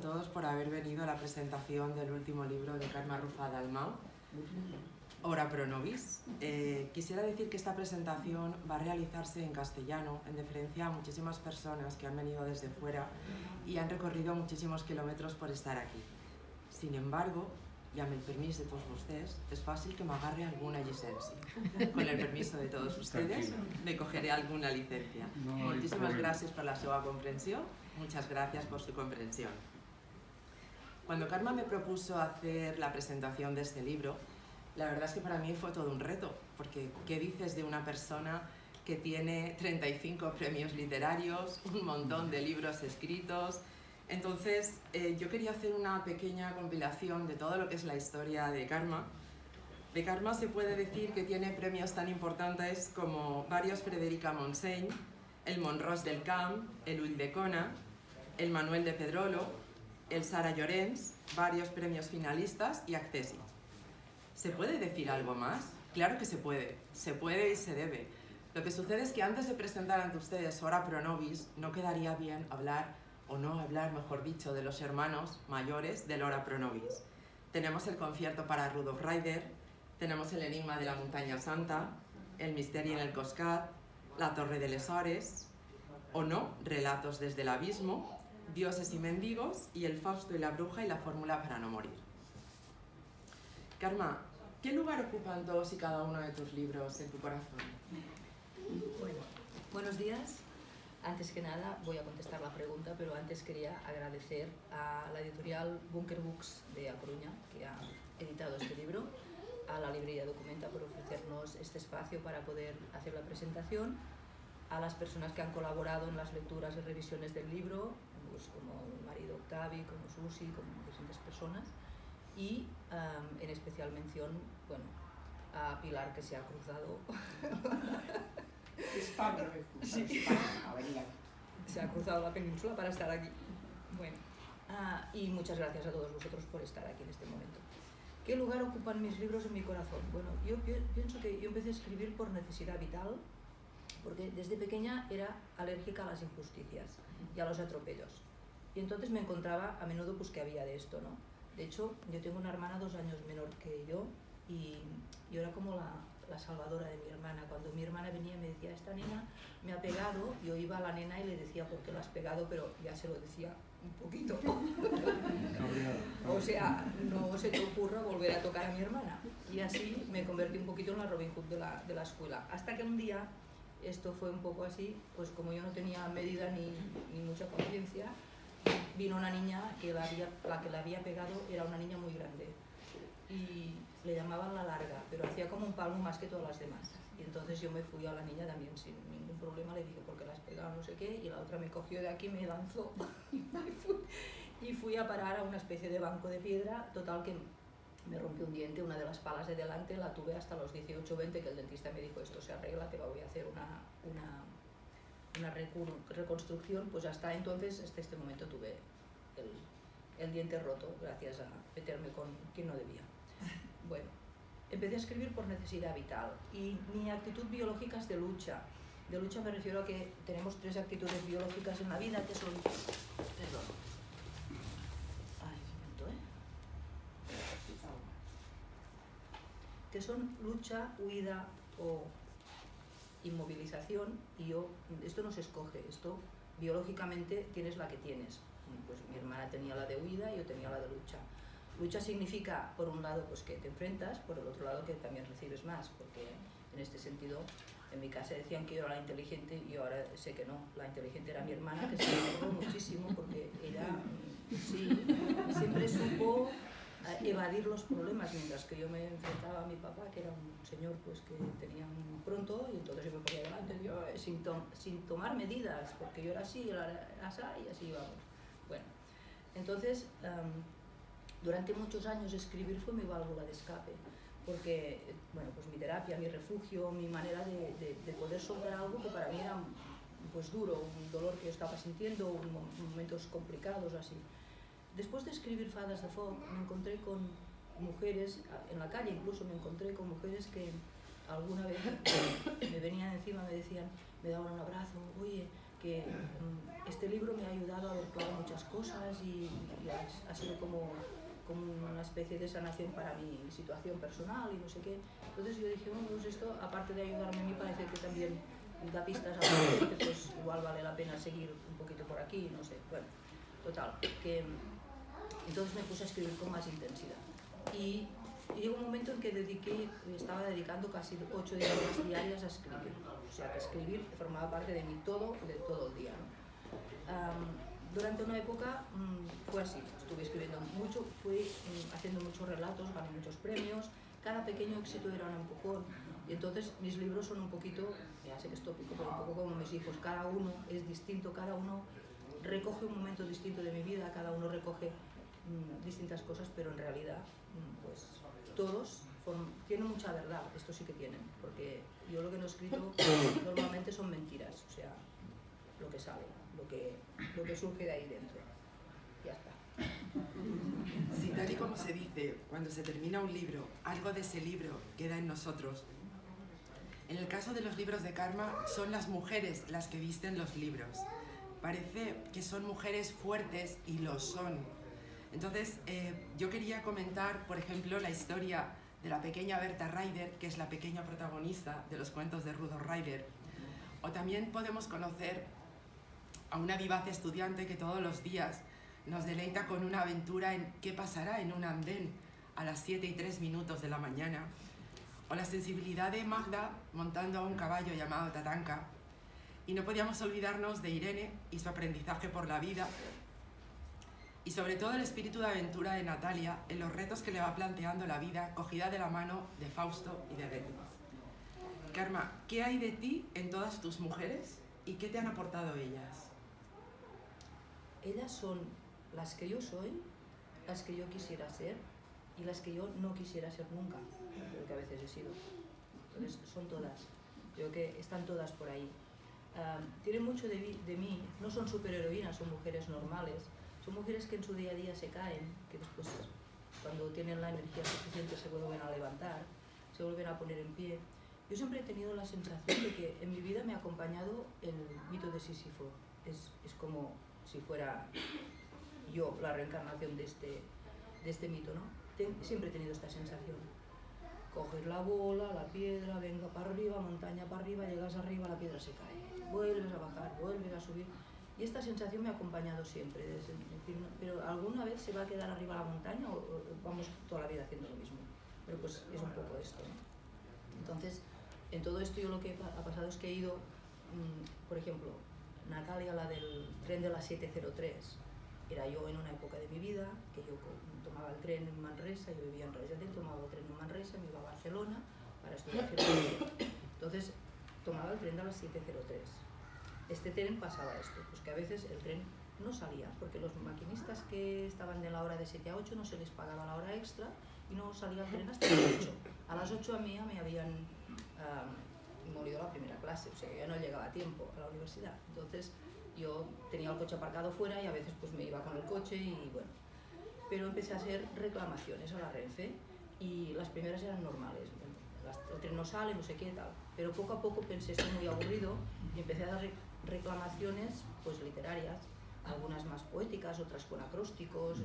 A todos por haber venido a la presentación del último libro de Carme Arrufat Dalmau, Ora pro nobis. Quisiera decir que esta presentación va a realizarse en castellano, en deferencia a muchísimas personas que han venido desde fuera y han recorrido muchísimos kilómetros por estar aquí. Sin embargo, y amb el permís de tots vostès, es fàcil que m'agarre alguna llicència. Con el permiso de todos ustedes, me cogeré alguna licencia. Muchísimas gracias por la seva comprensión, muchas gracias por su comprensión. Cuando Carme me propuso hacer la presentación de este libro, la verdad es que para mí fue todo un reto, porque ¿qué dices de una persona que tiene 35 premios literarios, un montón de libros escritos? Entonces, yo quería hacer una pequeña compilación de todo lo que es la historia de Carme. De Carme se puede decir que tiene premios tan importantes como varios Frederica Montseny, el Mont-ros del Camp, el Ulldecona, el Manuel de Pedrolo, el Sara Llorens, varios premios finalistas y accesi. ¿Se puede decir algo más? Claro que se puede y se debe. Lo que sucede es que antes de presentar ante ustedes Ora pro nobis, no quedaría bien hablar, o no hablar, mejor dicho, de los hermanos mayores del Ora pro nobis. Tenemos el concierto para Rudolf Ryder, tenemos el Enigma de la Montaña Santa, el Misteri en el Coscat, la Torre de les Hores, o no, Relatos desde el Abismo, Dioses y Mendigos y el Fausto y la Bruja y la Fórmula para no morir. Carme, ¿qué lugar ocupan todos y cada uno de tus libros en tu corazón? Bueno, buenos días. Antes que nada voy a contestar la pregunta, pero antes quería agradecer a la editorial Bunker Books de A Coruña, que ha editado este libro, a la librería Documenta por ofrecernos este espacio para poder hacer la presentación, a las personas que han colaborado en las lecturas y revisiones del libro, pues como mi marido Octavi, como Susi, como distintas personas, y en especial mención, bueno, a Pilar, que se ha cruzado España, sí. España, se ha cruzado la península para estar aquí. Bueno, y muchas gracias a todos vosotros por estar aquí en este momento. ¿Qué lugar ocupan mis libros en mi corazón? Bueno, yo pienso que yo empecé a escribir por necesidad vital, porque desde pequeña era alérgica a las injusticias y a los atropellos. Y entonces me encontraba a menudo pues que había de esto, ¿no? De hecho, yo tengo una hermana 2 años menor que yo y yo era como la salvadora de mi hermana. Cuando mi hermana venía y me decía, esta nena me ha pegado, yo iba a la nena y le decía, ¿por qué la has pegado? Pero ya se lo decía un poquito. O sea, no se te ocurra volver a tocar a mi hermana. Y así me convertí un poquito en la Robin Hood de la escuela. Hasta que un día, esto fue un poco así, pues como yo no tenía medida ni mucha conciencia, vino una niña que la que la había pegado era una niña muy grande y le llamaban la larga, pero hacía como un palmo más que todas las demás. Y entonces yo me fui a la niña también sin ningún problema, le dije, ¿por qué la has pegado? No sé qué, y la otra me cogió de aquí, me lanzó y fui a parar a una especie de banco de piedra. Total que me rompió un diente, una de las palas de delante, la tuve hasta los 18 o 20, que el dentista me dijo, esto se arregla, te voy a hacer una reconstrucción. Pues hasta entonces, hasta este momento, tuve el diente roto gracias a meterme con quien no debía. Bueno, empecé a escribir por necesidad vital y mi actitud biológica es de lucha. De lucha me refiero a que tenemos 3 actitudes biológicas en la vida que son... Perdón. Ay, un momento, que son lucha, huida o inmovilización, y yo, esto no se escoge, esto biológicamente tienes la que tienes. Pues mi hermana tenía la de huida y yo tenía la de lucha. Lucha significa, por un lado, pues que te enfrentas, por el otro lado que también recibes más, porque en este sentido, en mi casa decían que yo era la inteligente y yo ahora sé que no, la inteligente era mi hermana, que se me ahorró muchísimo porque ella sí, siempre supo evadir los problemas, mientras que yo me enfrentaba a mi papá, que era un señor pues que tenía un pronto, y entonces yo me ponía delante yo, sin tomar medidas, porque yo era así, él era así, y así íbamos. Bueno, entonces durante muchos años escribir fue mi válvula de escape, porque bueno, pues mi terapia, mi refugio, mi manera de poder soltar algo que para mí era pues duro, un dolor que yo estaba sintiendo, momentos complicados así. Después de escribir Fadas de Foc, me encontré con mujeres, en la calle incluso me encontré con mujeres que alguna vez me venían encima, me decían, me daban un abrazo, oye, que este libro me ha ayudado a ver claro muchas cosas y ha sido como una especie de sanación para mi situación personal y no sé qué. Entonces yo dije, bueno, pues esto, aparte de ayudarme a mí, parece que también da pistas a la gente, pues igual vale la pena seguir un poquito por aquí, no sé. Bueno, total, que entonces me puse a escribir con más intensidad. Y llegó un momento en que estaba dedicando casi 8 horas diarias a escribir. O sea, que escribir formaba parte de mi todo el día, ¿no? Durante una época fue así, estuve escribiendo mucho, fui haciendo muchos relatos, gané muchos premios, cada pequeño éxito era un empujón, y entonces mis libros son un poquito, ya sé que es tópico, pero un poco como mis hijos, cada uno es distinto, cada uno recoge un momento distinto de mi vida, cada uno recoge distintas cosas, pero en realidad pues todos tienen mucha verdad, esto sí que tienen, porque yo lo que no he escrito normalmente son mentiras, o sea, lo que sale, lo que surge de ahí dentro. Ya está. Sí, tal y como se dice, cuando se termina un libro, algo de ese libro queda en nosotros. En el caso de los libros de Karma, son las mujeres las que visten los libros. Parece que son mujeres fuertes y lo son. Entonces, yo quería comentar, por ejemplo, la historia de la pequeña Berta Ryder, que es la pequeña protagonista de los cuentos de Rudolf Ryder. O también podemos conocer a una vivaz estudiante que todos los días nos deleita con una aventura en qué pasará en un andén a las 7:03 de la mañana, o la sensibilidad de Magda montando a un caballo llamado Tatanka. Y no podíamos olvidarnos de Irene y su aprendizaje por la vida, y sobre todo el espíritu de aventura de Natalia en los retos que le va planteando la vida, cogida de la mano de Fausto y de Goethe. Karma, ¿qué hay de ti en todas tus mujeres y qué te han aportado ellas? Ellas son las que yo soy, las que yo quisiera ser y las que yo no quisiera ser nunca, pero que a veces he sido. Entonces son todas, creo que están todas por ahí. Tienen mucho de mí, no son superheroínas, son mujeres normales, son mujeres que en su día a día se caen, que después cuando tienen la energía suficiente se vuelven a levantar, se vuelven a poner en pie. Yo siempre he tenido la sensación de que en mi vida me ha acompañado el mito de Sísifo, es como si fuera yo la reencarnación de este mito, ¿no? Siempre he tenido esta sensación. Coges la bola, la piedra, venga para arriba, montaña para arriba, llegas arriba, la piedra se cae, vuelves a bajar, vuelves a subir. Y esta sensación me ha acompañado siempre, decir, pero ¿alguna vez se va a quedar arriba la montaña o vamos toda la vida haciendo lo mismo? Pero pues es un poco esto, ¿no? Entonces, en todo esto yo lo que ha pasado es que he ido, por ejemplo, Natalia, la del tren de las 7:03, era yo en una época de mi vida, que yo tomaba el tren en Manresa, yo vivía en Reyes, tomaba el tren en Manresa, me iba a Barcelona para estudiar filosofía. Entonces, tomaba el tren de las 7:03. Este tren pasaba esto, pues que a veces el tren no salía, porque los maquinistas que estaban de la hora de 7 a 8 no se les pagaba la hora extra y no salía el tren hasta las 8. A las 8 a mí me habían morido la primera clase, o sea, yo ya no llegaba a tiempo a la universidad. Entonces yo tenía el coche aparcado fuera y a veces pues me iba con el coche y bueno. Pero empecé a hacer reclamaciones a la Renfe y las primeras eran normales. El tren no sale, no sé qué, tal. Pero poco a poco pensé, esto es muy aburrido y empecé a dar reclamaciones pues literarias, algunas más poéticas, otras con acrósticos,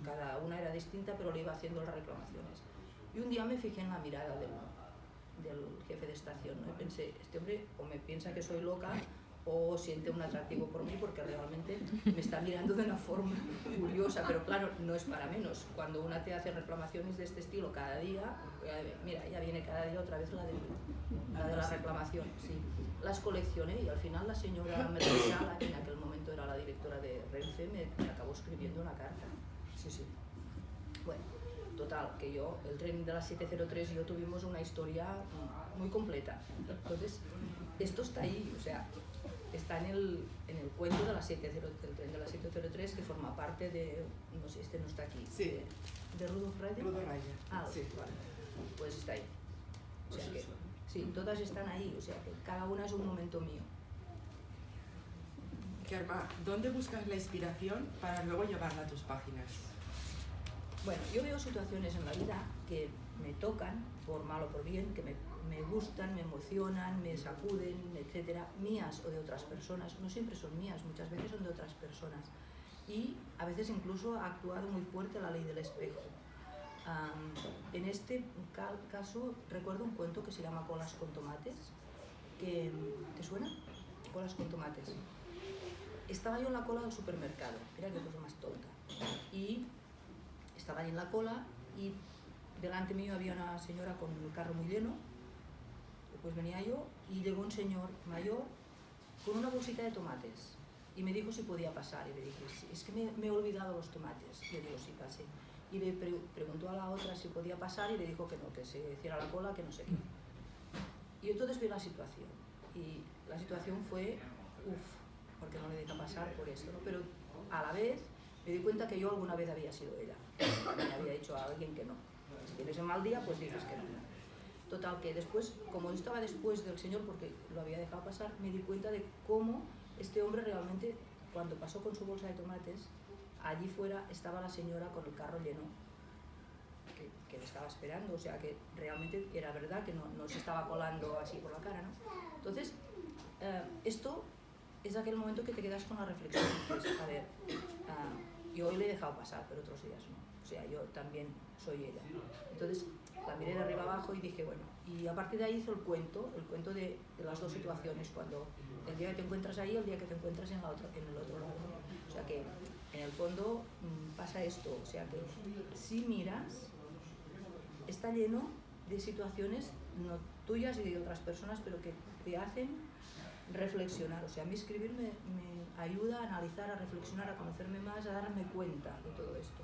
cada una era distinta, pero le iba haciendo las reclamaciones. Y un día me fijé en la mirada del jefe de estación, ¿no? Y pensé, este hombre o me piensa que soy loca o siente un atractivo por mí porque realmente me está mirando de una forma curiosa, pero claro, no es para menos. Cuando una te hace reclamaciones de este estilo cada día, mira, ya viene cada día otra vez la de la reclamación, sí. Las coleccioné y al final la señora Mercesala, que en aquel momento era la directora de Renfe, me acabó escribiendo una carta. Sí, sí. Bueno, total, que yo, el tren de las 7:03 y yo tuvimos una historia muy completa. Entonces, esto está ahí, o sea, está en el cuento de las 7:03, el tren de las 7:03, que forma parte de, no sé, este no está aquí, sí. de Rudolf Ryder. Rudolf Ryder. Ah, sí. Vale, pues está ahí. O sea que, sí, todas están ahí, o sea que cada una es un momento mío. Karma, ¿dónde buscas la inspiración para luego llevarla a tus páginas? Bueno, yo veo situaciones en la vida que me tocan, por mal o por bien, que me gustan, me emocionan, me sacuden, etcétera, mías o de otras personas. No siempre son mías, muchas veces son de otras personas. Y a veces incluso ha actuado muy fuerte la ley del espejo. En este caso recuerdo un cuento que se llama Colas con tomates, que, ¿te suena? Colas con tomates. Estaba yo en la cola del supermercado, mira qué cosa más tonta, y estaba ahí en la cola y delante mío había una señora con el carro muy lleno, después venía yo y llegó un señor mayor con una bolsita de tomates y me dijo si podía pasar, y le dije, sí, es que me he olvidado los tomates. Y le digo, sí, pase. Y le preguntó a la otra si podía pasar y le dijo que no, que se hiciera la cola, que no sé qué. Y entonces vi la situación, y la situación fue, porque no le deja pasar por esto, ¿no? Pero a la vez me di cuenta que yo alguna vez había sido ella, me había dicho a alguien que no. Si tienes un mal día, pues dices que no. Total, que después, como yo estaba después del señor, porque lo había dejado pasar, me di cuenta de cómo este hombre realmente, cuando pasó con su bolsa de tomates, allí fuera estaba la señora con el carro lleno, que le estaba esperando, o sea que realmente era verdad que no se estaba colando así por la cara, ¿no? Entonces, esto es aquel momento que te quedas con la reflexión, pues, a ver, yo hoy le he dejado pasar, pero otros días no, o sea, yo también soy ella. Entonces, la miré de arriba abajo y dije, bueno, y a partir de ahí hizo el cuento de las dos situaciones, cuando el día que te encuentras ahí, el día que te encuentras en el otro lado, ¿no? O sea que, en el fondo, pasa esto, o sea que si miras, está lleno de situaciones no tuyas y de otras personas, pero que te hacen reflexionar. O sea, a mí escribir me ayuda a analizar, a reflexionar, a conocerme más, a darme cuenta de todo esto.